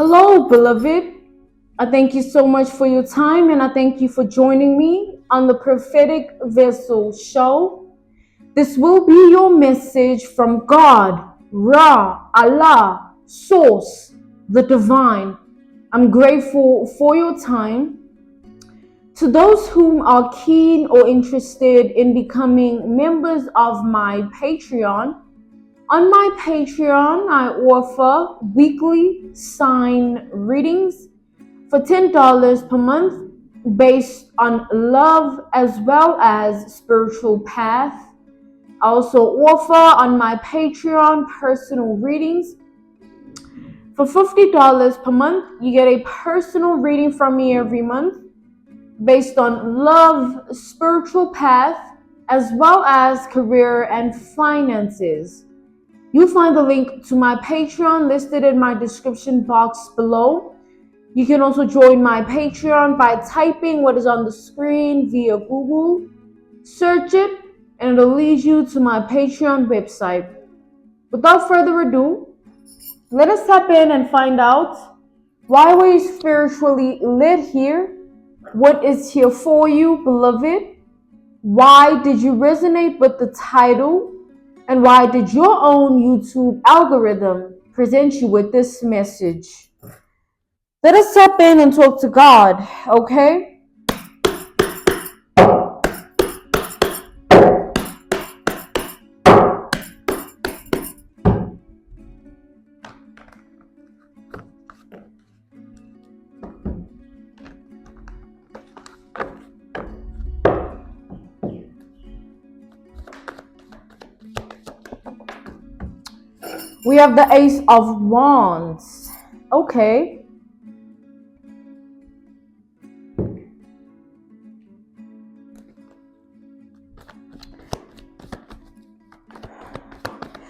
Hello, beloved. I thank you so much for your time and I thank you for joining me on the Prophetic Vessel Show. This will be your message from God, Ra, Allah, Source, the Divine. I'm grateful for your time. To those whom are keen or interested in becoming members of my Patreon, on my Patreon, I offer weekly sign readings for $10 per month based on love as well as spiritual path. I also offer on my Patreon personal readings. For $50 per month, you get a personal reading from me every month based on love, spiritual path, as well as career and finances. You'll find the link to my Patreon listed in my description box below. You can also join my Patreon by typing what is on the screen via Google. Search it and it'll lead you to my Patreon website. Without further ado, let us tap in and find out why were you spiritually led here? What is here for you, beloved? Why did you resonate with the title? And why did your own YouTube algorithm present you with this message? Let us tap in and talk to God, okay? We have the Ace of Wands. Okay.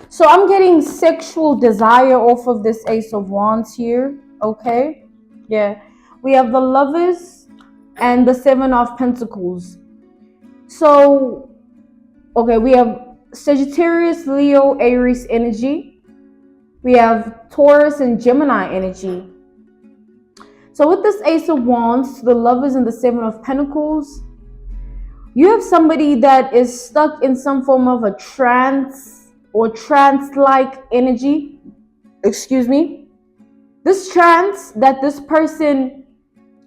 So I'm getting sexual desire off of this Ace of Wands here. Okay. Yeah. We have the Lovers and the Seven of Pentacles. So, okay, we have Sagittarius, Leo, Aries energy. We have Taurus and Gemini energy. So with this Ace of Wands, the Lovers and the Seven of Pentacles, you have somebody that is stuck in some form of a trance or trance-like energy. Excuse me. This trance that this person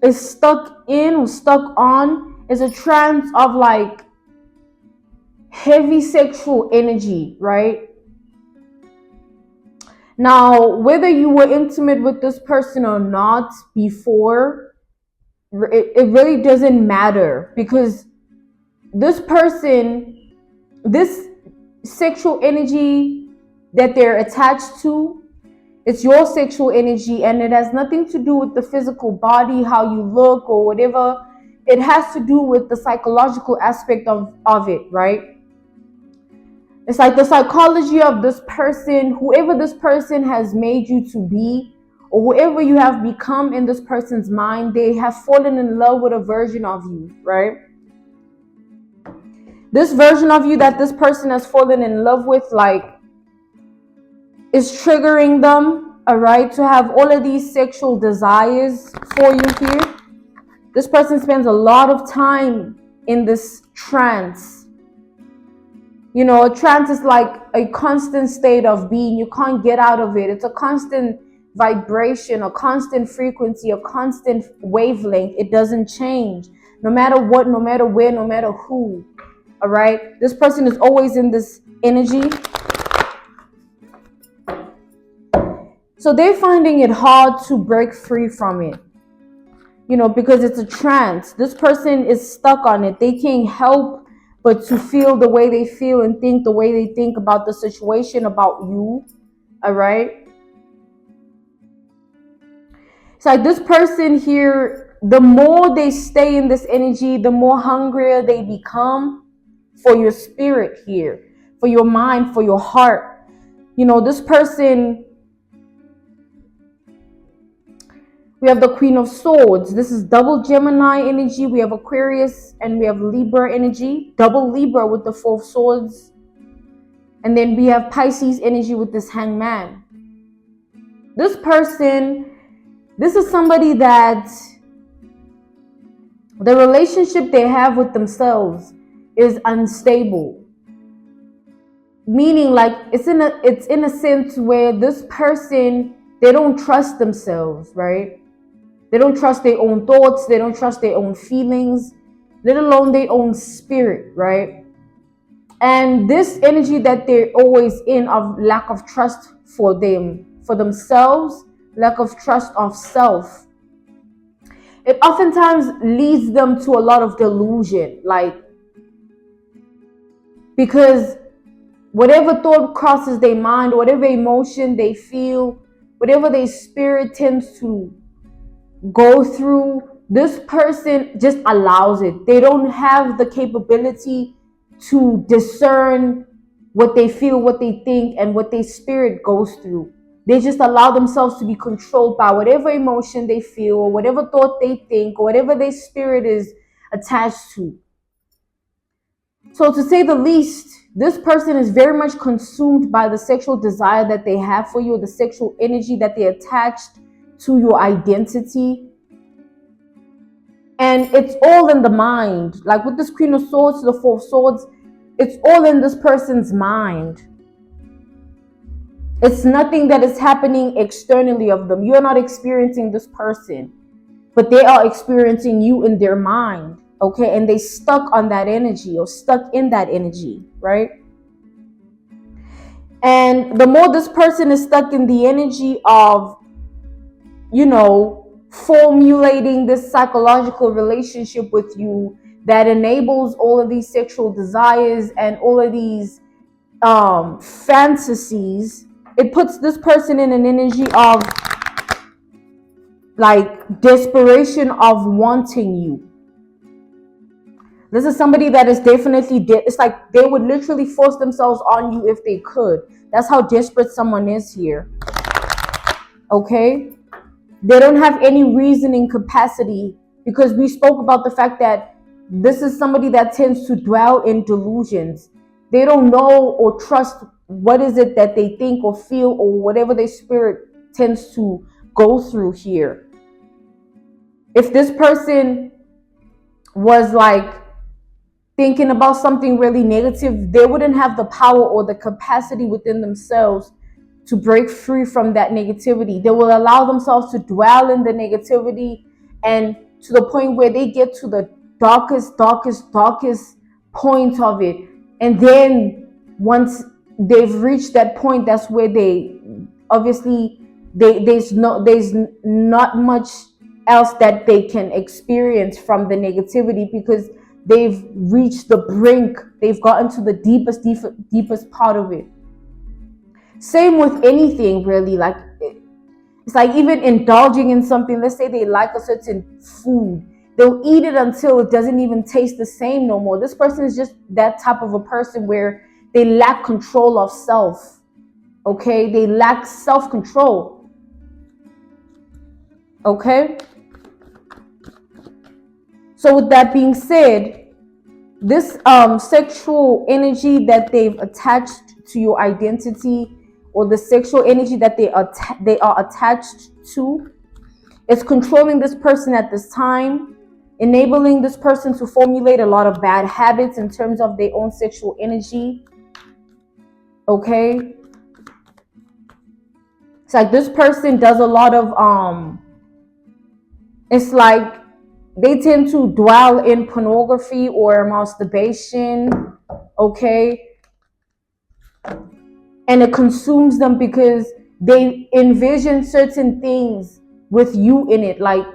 is stuck in or stuck on is a trance of like heavy sexual energy, right? Now, whether you were intimate with this person or not before, it really doesn't matter, because this person, this sexual energy that they're attached to, it's your sexual energy, and it has nothing to do with the physical body, how you look or whatever. It has to do with the psychological aspect of it, right? It's like the psychology of this person, whoever this person has made you to be, or whoever you have become in this person's mind, they have fallen in love with a version of you, right? This version of you that this person has fallen in love with, like, is triggering them, all right, to have all of these sexual desires for you here. This person spends a lot of time in this trance. You know, a trance is like a constant state of being. You can't get out of it. It's a constant vibration, a constant frequency, a constant wavelength. It doesn't change. No matter what, no matter where, no matter who. All right? This person is always in this energy. So they're finding it hard to break free from it. You know, because it's a trance. This person is stuck on it. They can't help but to feel the way they feel and think the way they think about the situation, about you, all right? It's like this person here, the more they stay in this energy, the more hungrier they become for your spirit here, for your mind, for your heart. You know, this person, we have the Queen of Swords. This is double Gemini energy. We have Aquarius and we have Libra energy. Double Libra with the Four of Swords. And then we have Pisces energy with this Hangman. This person This is somebody that the relationship they have with themselves is unstable. Meaning, like, it's in a sense where this person, they don't trust themselves, right? They don't trust their own thoughts, they don't trust their own feelings, let alone their own spirit, right? And this energy that they're always in of lack of trust for themselves, lack of trust of self, it oftentimes leads them to a lot of delusion, like, because whatever thought crosses their mind, whatever emotion they feel, whatever their spirit tends to go through, this person just allows it. They don't have the capability to discern what they feel, what they think, and what their spirit goes through. They just allow themselves to be controlled by whatever emotion they feel, or whatever thought they think, or whatever their spirit is attached to. So, to say the least, this person is very much consumed by the sexual desire that they have for you, the sexual energy that they attached to your identity. And it's all in the mind. Like with this Queen of Swords, the Four of Swords, it's all in this person's mind. It's nothing that is happening externally of them. You are not experiencing this person, but they are experiencing you in their mind. Okay, and they stuck on that energy or stuck in that energy, right? And the more this person is stuck in the energy of, formulating this psychological relationship with you that enables all of these sexual desires and all of these fantasies, it puts this person in an energy of like desperation of wanting you. This is somebody that is definitely, it's like they would literally force themselves on you if they could. That's how desperate someone is here. Okay? They don't have any reasoning capacity, because we spoke about the fact that this is somebody that tends to dwell in delusions. They don't know or trust what is it that they think or feel or whatever their spirit tends to go through here. If this person was like thinking about something really negative, they wouldn't have the power or the capacity within themselves to break free from that negativity. They will allow themselves to dwell in the negativity, and to the point where they get to the darkest point of it. And then once they've reached that point, that's where they obviously there's not much else that they can experience from the negativity, because they've reached the brink. They've gotten to the deepest part of it. Same with anything, really. Like, it's like even indulging in something. Let's say they like a certain food, they'll eat it until it doesn't even taste the same no more. This person is just that type of a person where they lack control of self. Okay, they lack self-control. Okay, so with that being said, this sexual energy that they've attached to your identity, or the sexual energy that they are attached to, is controlling this person at this time, enabling this person to formulate a lot of bad habits in terms of their own sexual energy. Okay, it's like this person does a lot of it's like they tend to dwell in pornography or masturbation. Okay, and it consumes them because they envision certain things with you in it. Like,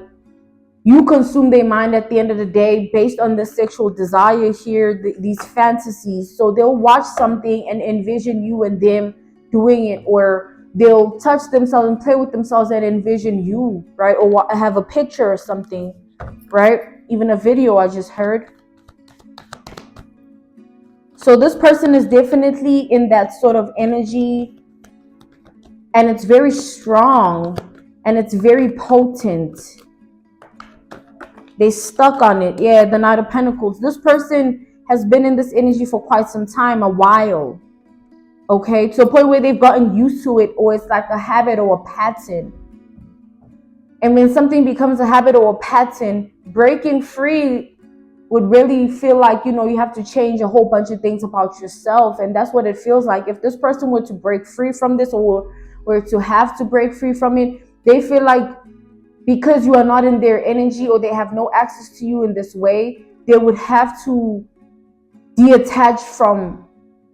you consume their mind at the end of the day based on the sexual desire here, these fantasies. So they'll watch something and envision you and them doing it, or they'll touch themselves and play with themselves and envision you, right? Or have a picture or something, right? Even a video I just heard. So this person is definitely in that sort of energy, and it's very strong and it's very potent. They stuck on it. Yeah, the Knight of Pentacles. This person has been in this energy for quite some time, a while. Okay, to a point where they've gotten used to it, or it's like a habit or a pattern. And when something becomes a habit or a pattern, breaking free would really feel like, you have to change a whole bunch of things about yourself. And that's what it feels like. If this person were to break free from this, or were to have to break free from it, they feel like because you are not in their energy, or they have no access to you in this way, they would have to detach from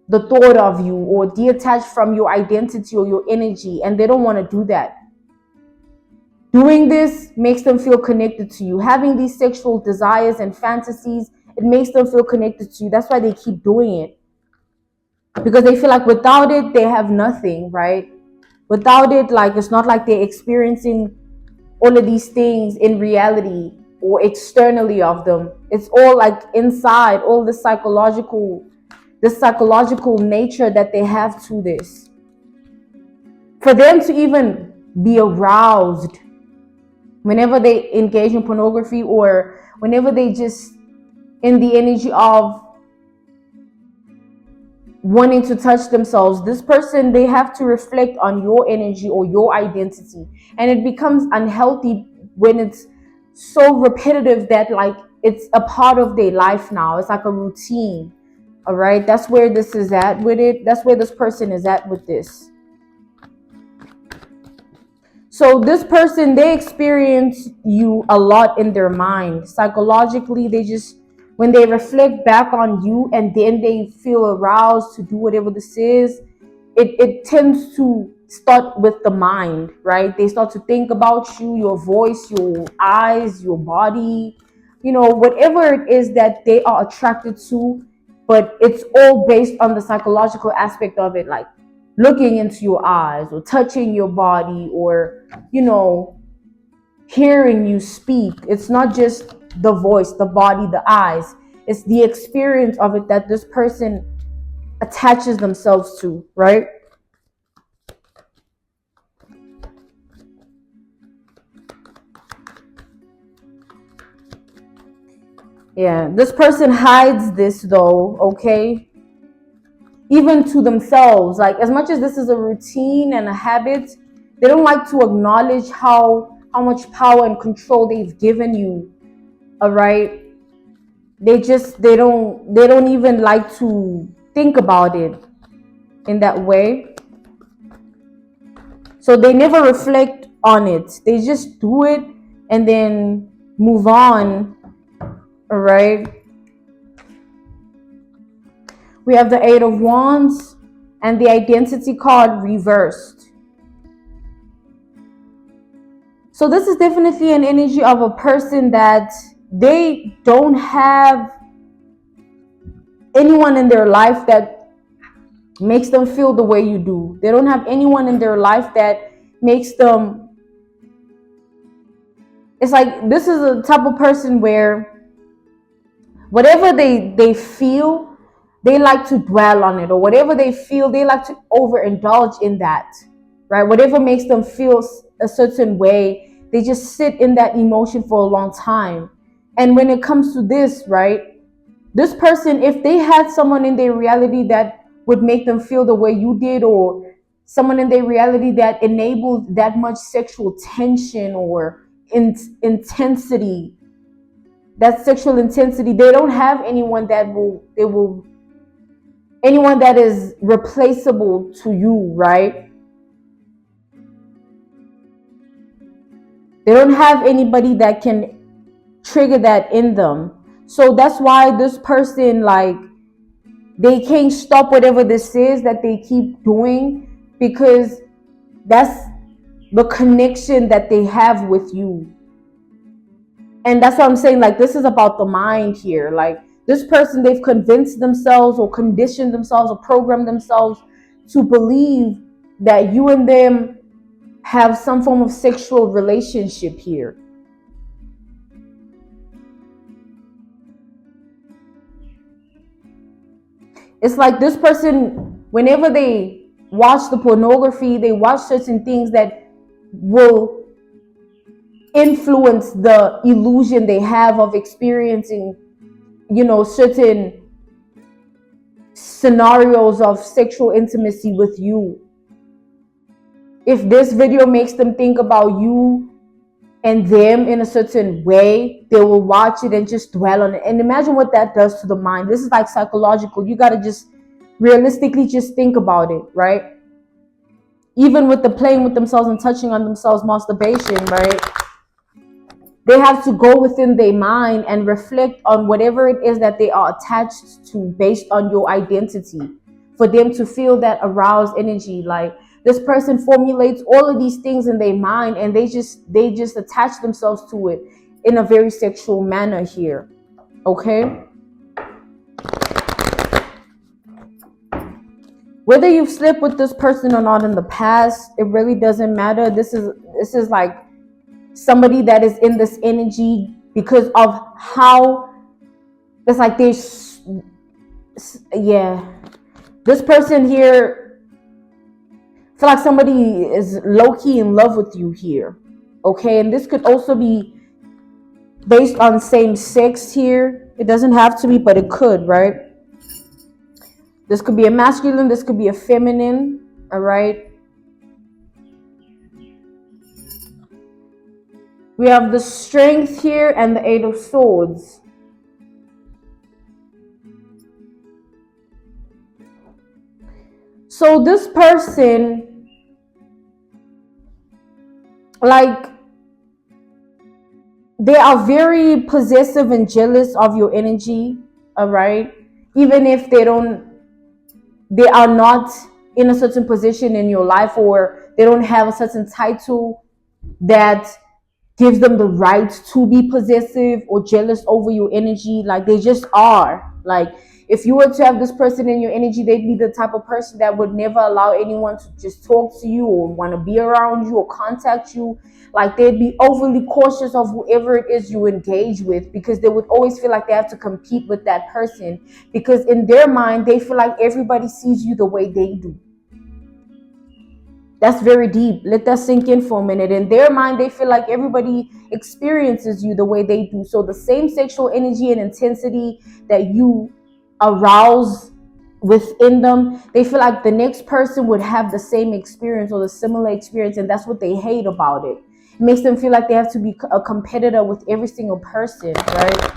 the thought of you, or detach from your identity or your energy. And they don't want to do that. Doing this makes them feel connected to you. Having these sexual desires and fantasies, it makes them feel connected to you. That's why they keep doing it. Because they feel like without it, they have nothing, right? Without it, like, it's not like they're experiencing all of these things in reality or externally of them. It's all like inside, all the psychological nature that they have to this. For them to even be aroused whenever they engage in pornography, or whenever they just in the energy of wanting to touch themselves, this person, they have to reflect on your energy or your identity. And it becomes unhealthy when it's so repetitive that, like, it's a part of their life now. It's like a routine. All right, that's where this is at with it. That's where this person is at with this. So this person, they experience you a lot in their mind. Psychologically, they just, when they reflect back on you and then they feel aroused to do whatever this is, it tends to start with the mind, right? They start to think about you, your voice, your eyes, your body, whatever it is that they are attracted to. But it's all based on the psychological aspect of it, like looking into your eyes, or touching your body, or hearing you speak. It's not just the voice, the body, the eyes. It's the experience of it that this person attaches themselves to, right? Yeah, this person hides this though, okay? Even to themselves. Like, as much as this is a routine and a habit, they don't like to acknowledge how much power and control they've given you. All right, they don't even like to think about it in that way. So they never reflect on it. They just do it and then move on. All right, we have the Eight of Wands and the Identity card reversed. So this is definitely an energy of a person that they don't have anyone in their life that makes them feel the way you do. They don't have anyone in their life that makes them... It's like, this is a type of person where whatever they feel, they like to dwell on it, or whatever they feel, they like to overindulge in that, right? Whatever makes them feel a certain way, they just sit in that emotion for a long time. And when it comes to this, right, this person, if they had someone in their reality that would make them feel the way you did, or someone in their reality that enabled that much sexual tension or intensity, that sexual intensity, they don't have anyone that anyone that is replaceable to you, right? They don't have anybody that can trigger that in them. So that's why this person, like, they can't stop whatever this is that they keep doing, because that's the connection that they have with you. And that's what I'm saying, like, this is about the mind here. Like, this person, they've convinced themselves or conditioned themselves or programmed themselves to believe that you and them have some form of sexual relationship here. It's like this person, whenever they watch the pornography, they watch certain things that will influence the illusion they have of experiencing, certain scenarios of sexual intimacy with you. If this video makes them think about you and them in a certain way, they will watch it and just dwell on it. And imagine what that does to the mind. This is like psychological. You got to just realistically just think about it, right? Even with the playing with themselves and touching on themselves, masturbation, right? They have to go within their mind and reflect on whatever it is that they are attached to based on your identity, for them to feel that aroused energy. Like, this person formulates all of these things in their mind, and they just attach themselves to it in a very sexual manner here. Okay? Whether you've slept with this person or not in the past, it really doesn't matter. This is like somebody that is in this energy because of how it's like this person here, I feel like somebody is low-key in love with you here. Okay, and this could also be based on same sex here. It doesn't have to be, but it could, right? This could be a masculine, this could be a feminine, all right? We have the Strength here and the Eight of Swords. So this person, like, they are very possessive and jealous of your energy, all right? Even if they are not in a certain position in your life, or they don't have a certain title that gives them the right to be possessive or jealous over your energy. Like, they just are. Like, if you were to have this person in your energy, they'd be the type of person that would never allow anyone to just talk to you or want to be around you or contact you. Like, they'd be overly cautious of whoever it is you engage with, because they would always feel like they have to compete with that person, because in their mind, they feel like everybody sees you the way they do. That's very deep. Let that sink in for a minute. In their mind, they feel like everybody experiences you the way they do. So the same sexual energy and intensity that you arouse within them, they feel like the next person would have the same experience or the similar experience, and that's what they hate about it. It makes them feel like they have to be a competitor with every single person, right?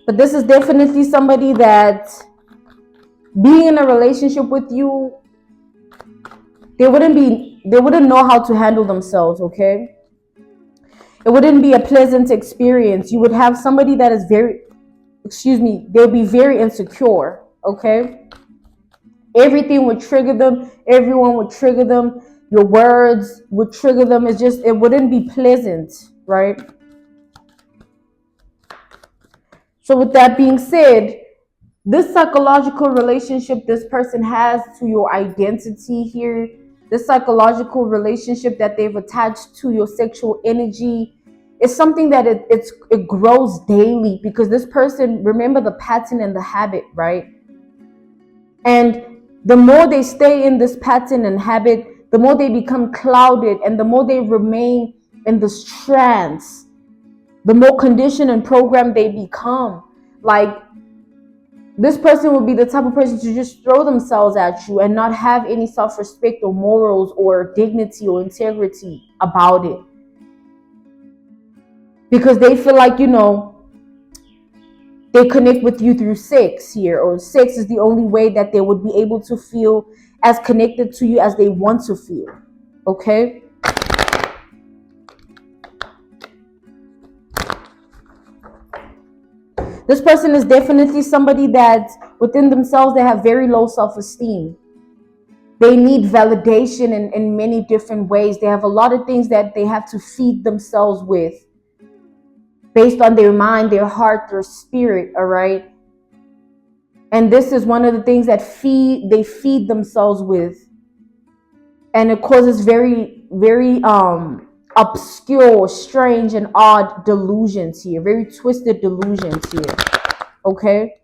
But this is definitely somebody that, being in a relationship with you, they wouldn't know how to handle themselves, okay? It wouldn't be a pleasant experience. You would have somebody that is they'll be very insecure, okay? Everything would trigger them. Everyone would trigger them. Your words would trigger them. It wouldn't be pleasant, right? So with that being said, this psychological relationship this person has to your identity here, this psychological relationship that they've attached to your sexual energy, is something that it grows daily, because this person, remember the pattern and the habit, right? And the more they stay in this pattern and habit, the more they become clouded, and the more they remain in this trance, the more conditioned and programmed they become. Like, this person will be the type of person to just throw themselves at you and not have any self-respect or morals or dignity or integrity about it. Because they feel like, they connect with you through sex here, or sex is the only way that they would be able to feel as connected to you as they want to feel. Okay? This person is definitely somebody that within themselves, they have very low self-esteem. They need validation in many different ways. They have a lot of things that they have to feed themselves with based on their mind, their heart, their spirit, all right? And this is one of the things that they feed themselves with. And it causes very, very obscure, strange, and odd delusions here. Very twisted delusions here. Okay?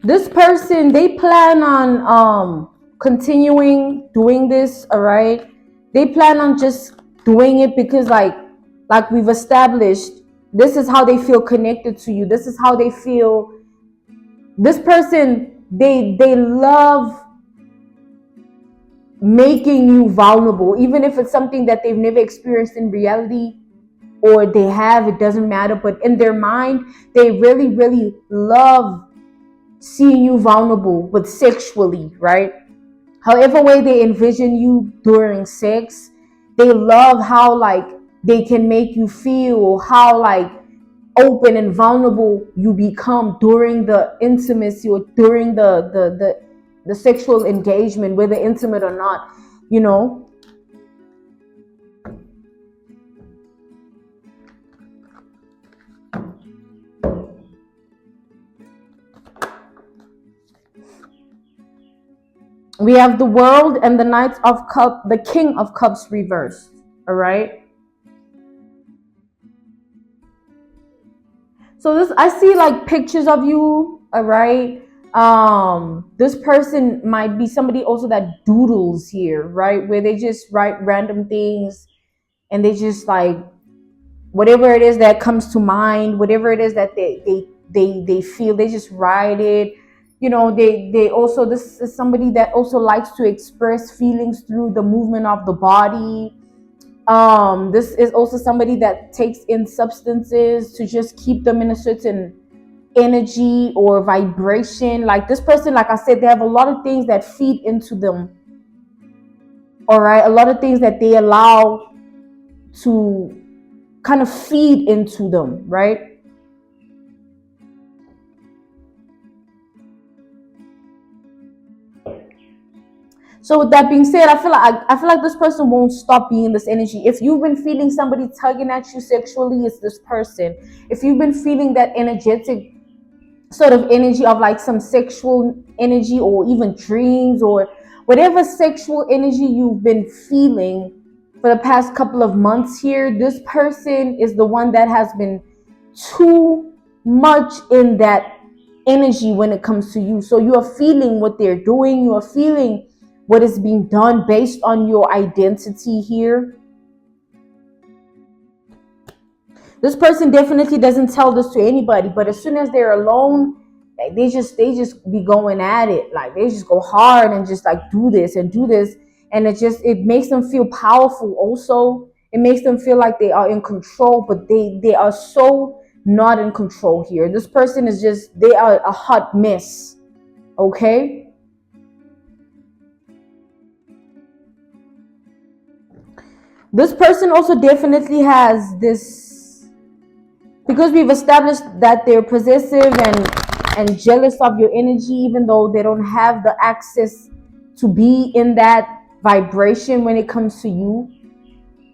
This person, they plan on continuing doing this, all right? They plan on just doing it because like we've established, this is how they feel connected to you. This is how they feel. This person, they love making you vulnerable, even if it's something that they've never experienced in reality, or they have, it doesn't matter, but in their mind, they really, really love seeing you vulnerable, but sexually, right? However way they envision you during sex, they love how like they can make you feel, how like open and vulnerable you become during the intimacy, or during the sexual engagement, whether intimate or not, you know. We have the World and the Knight of Cups, the King of Cups reversed. All right. So this, I see like pictures of you. All right. This person might be somebody also that doodles here, right? Where they just write random things, and they just like whatever it is that comes to mind, whatever it is that they feel, they just write it. You know, they also, this is somebody that also likes to express feelings through the movement of the body. This is also somebody that takes in substances to just keep them in a certain energy or vibration. Like this person, like I said, they have a lot of things that feed into them. All right, a lot of things that they allow to kind of feed into them, right? So with that being said, I feel like this person won't stop being this energy. If you've been feeling somebody tugging at you sexually, it's this person. If you've been feeling that energetic sort of energy of like some sexual energy, or even dreams, or whatever sexual energy you've been feeling for the past couple of months here, this person is the one that has been too much in that energy when it comes to you. So you are feeling what they're doing, you are feeling what is being done based on your identity here. This person definitely doesn't tell this to anybody, but as soon as they're alone, like they just be going at it. Like they just go hard and just like do this and do this, and it makes them feel powerful. Also, it makes them feel like they are in control, but they are so not in control here. This person is just, they are a hot mess. Okay. This person also definitely has this, because we've established that they're possessive and jealous of your energy, even though they don't have the access to be in that vibration when it comes to you.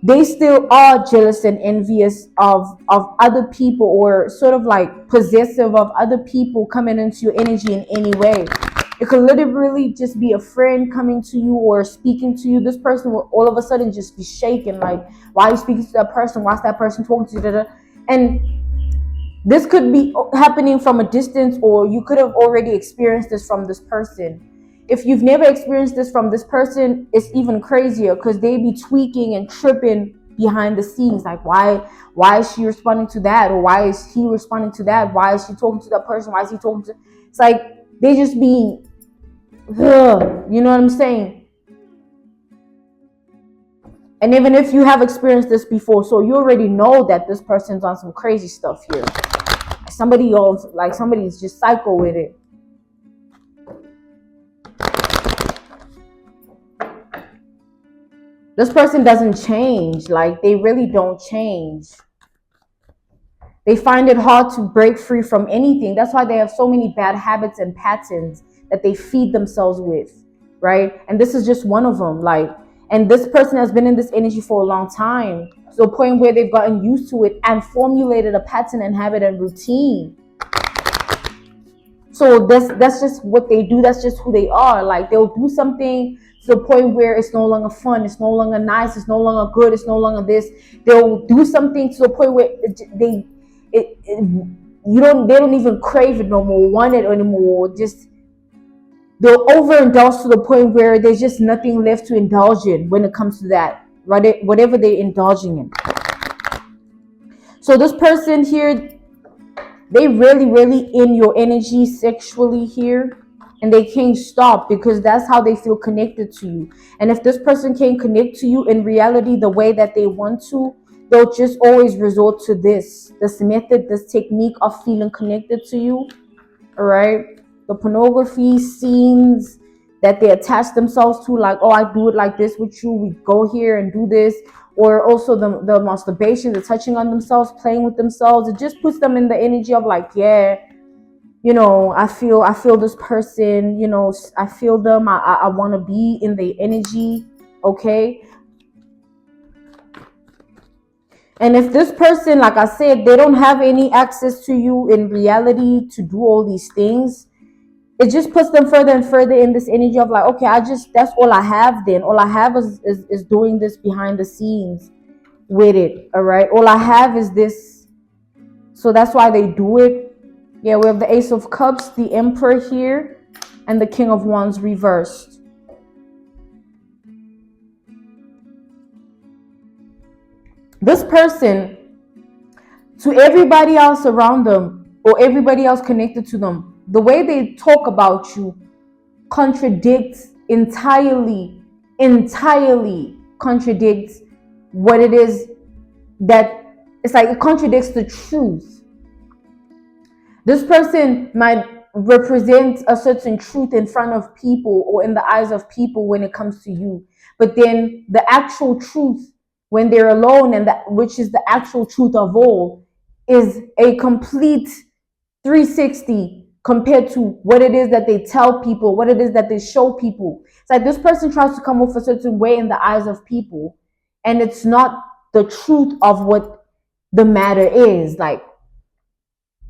They still are jealous and envious of other people, or sort of like possessive of other people coming into your energy in any way. It could literally just be a friend coming to you or speaking to you. This person will all of a sudden just be shaken, like, why are you speaking to that person? Why's that person talking to you? And this could be happening from a distance, or you could have already experienced this from this person. If you've never experienced this from this person, it's even crazier, because they be tweaking and tripping behind the scenes. Like, why is she responding to that? Or why is he responding to that? Why is she talking to that person? Why is he talking to... It's like they just be... you know what I'm saying? And even if you have experienced this before, so you already know that this person's on some crazy stuff here. Somebody else, like somebody's just psycho with it. This person doesn't change. Like, they really don't change. They find it hard to break free from anything. That's why they have so many bad habits and patterns that they feed themselves with, right? And this is just one of them. Like, and this person has been in this energy for a long time, to a point where they've gotten used to it and formulated a pattern and habit and routine. So that's just what they do. That's just who they are. Like, they'll do something to the point where it's no longer fun, it's no longer nice, it's no longer good, it's no longer this. They'll do something to the point where they don't even crave it no more, want it anymore. Just they'll overindulge to the point where there's just nothing left to indulge in when it comes to that, right? Whatever they're indulging in. So this person here, they really in your energy sexually here, and they can't stop because that's how they feel connected to you. And if this person can't connect to you in reality the way that they want to, they'll just always resort to this method, this technique of feeling connected to you. All right, the pornography scenes that they attach themselves to, like, oh, I do it like this with you, we go here and do this. Or also the masturbation, the touching on themselves, playing with themselves. It just puts them in the energy of like, yeah, I feel this person, I feel them. I want to be in the energy. Okay. And if this person, like I said, they don't have any access to you in reality to do all these things, it just puts them further and further in this energy of like, okay, that's all I have then. All I have is doing this behind the scenes with it. All right. All I have is this. So that's why they do it. Yeah, we have the Ace of Cups, the Emperor here, and the King of Wands reversed. This person, to everybody else around them or everybody else connected to them, the way they talk about you contradicts entirely contradicts what it is that it's like. It contradicts the truth. This person might represent a certain truth in front of people or in the eyes of people when it comes to you, but then the actual truth when they're alone, and that which is the actual truth of all, is a complete 360 compared to what it is that they tell people, what it is that they show people. It's like this person tries to come off a certain way in the eyes of people, and it's not the truth of what the matter is. Like,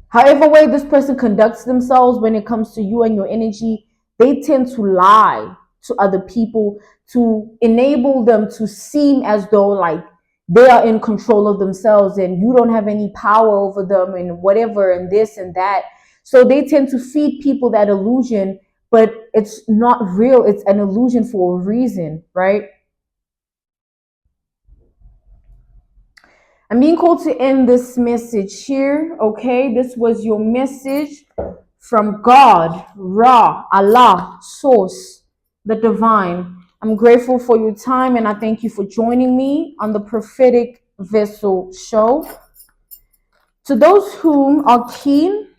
however way this person conducts themselves when it comes to you and your energy, they tend to lie to other people to enable them to seem as though like they are in control of themselves and you don't have any power over them and whatever and this and that. So they tend to feed people that illusion, but it's not real. It's an illusion for a reason, right? I'm being called to end this message here, okay? This was your message from God, Ra, Allah, Source, the Divine. I'm grateful for your time, and I thank you for joining me on the Prophetic Vessel Show. To those whom are keen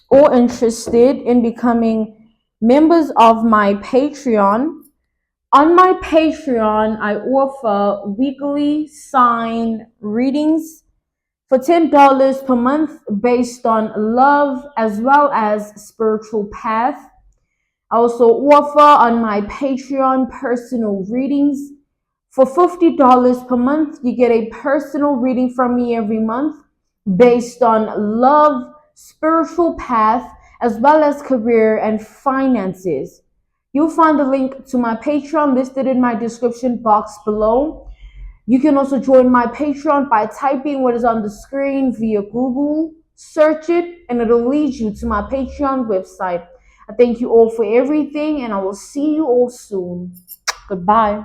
or interested in becoming members of my Patreon, on my Patreon, I offer weekly sign readings for $10 per month based on love as well as spiritual path. I also offer on my Patreon personal readings. For $50 per month, you get a personal reading from me every month based on love, spiritual path, as well as career and finances. You'll find the link to my Patreon listed in my description box below. You can also join my Patreon by typing what is on the screen via Google. Search it and it'll lead you to my Patreon website. I thank you all for everything, and I will see you all soon. Goodbye.